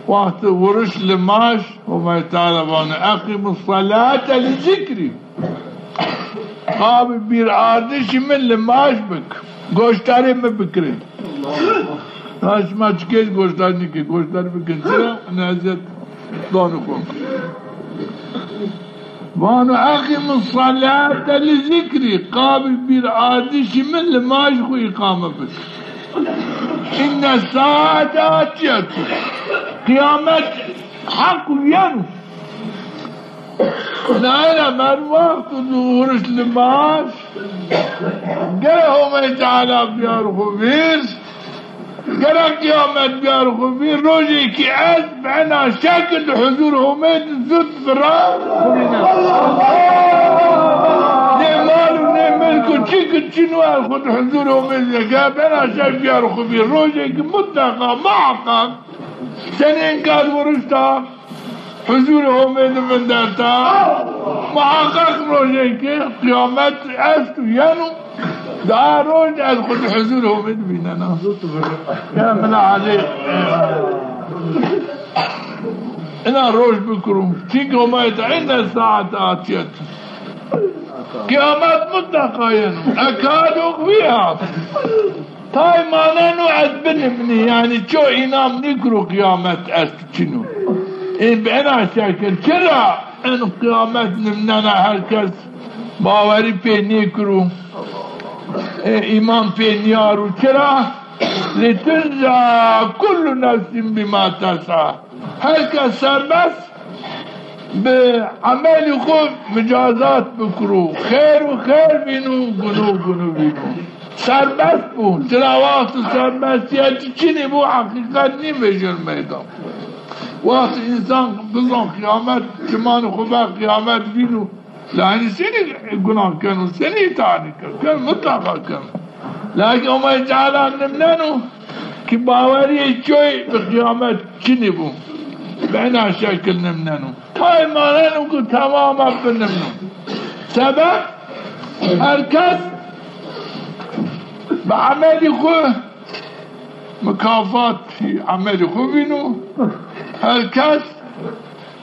vakti vuruş limaş Hume Teala bana akimus salate li zikri abi bir ardışımın limaş bık goştarı mı bıkırı Haşma çıkış goştarı ki goştarı bıkın sıra nezet donu kum vanu akimus salate li zikri kabil bir ardışımın limaş ku ikame bık inne saate atiyatı kıyamet hak uyanı نايلا من وقت ظهور السلماش قال Hume Teala بيارخو فير قال قيامت بيارخو فير روجي كي عز معنا شكل حضور Hume زد فرار نعمال ونعملكو تشكل شنوال خد حضور Hume قال بنا شك بيارخو فير روجي كي متقى معقب سنين قال ورشتا حضور Hume من دارتا محقق روجيك قيامت أفتو يانو دا روج أدخل حضور Hume بيننا يا من عليك أنا روج بكرم تيك Hume إن الساعة آتيت قيامت متقين أكادوا فيها تاي ما نانو عذبني يعني شو إنام نكرو قيامت أستشنو إن بأنا شاكر كلا إن قيامت مننا هركز باوري في نكرو إيمان في نيارو كلا لتنزع كل نفس بما تسعى هركز سربس بعمل خود مجازات بكرو خير وخير بينو قنو بينو سربست بو تلاوات سربستیتی چینی بو حقیقت نمیشه میدان وقت انسان بزن قیامت زمان خوبه قیامت بینو لعنی سنی گناه کنو سنی اطاعت کن مطلقا کن لكن Hume Teala نمنانو که باوری چوی به قیامت چینی بو بنا شکل نمنانو های مانانو که تمام بنمنو سبب هرکس بعمل خوه مكافات في عمل خوه بينو هالكاس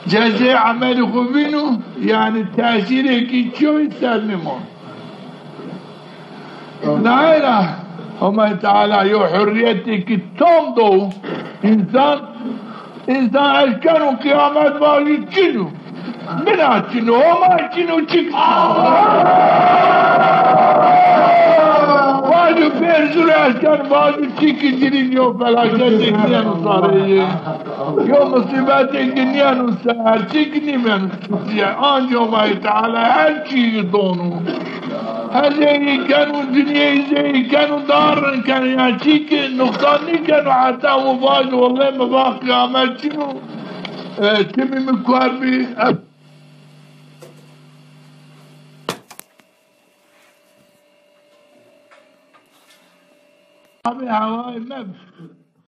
جزاء عمل خوبينو يعني تأثيره كيتشو يسلمون لا هم تعالى يو حريتك تمضوا إنسان أشكالوا قيامات باقي تشنو من تشنو هما تشنو تشك واجو بيرزو أشكال باقي تشك جرين يو فلاشات الدنيا نصاري يو مصيبات الدنيا نصار تشكني من أنجو ما تعالى هل شي يضونوا هذي كانوا دنيا زي كانوا دار كانوا يعطيك نقصاني كانوا حتى مباج والله ما باقي عمل شنو تبي مكواربي أبي هواي نفس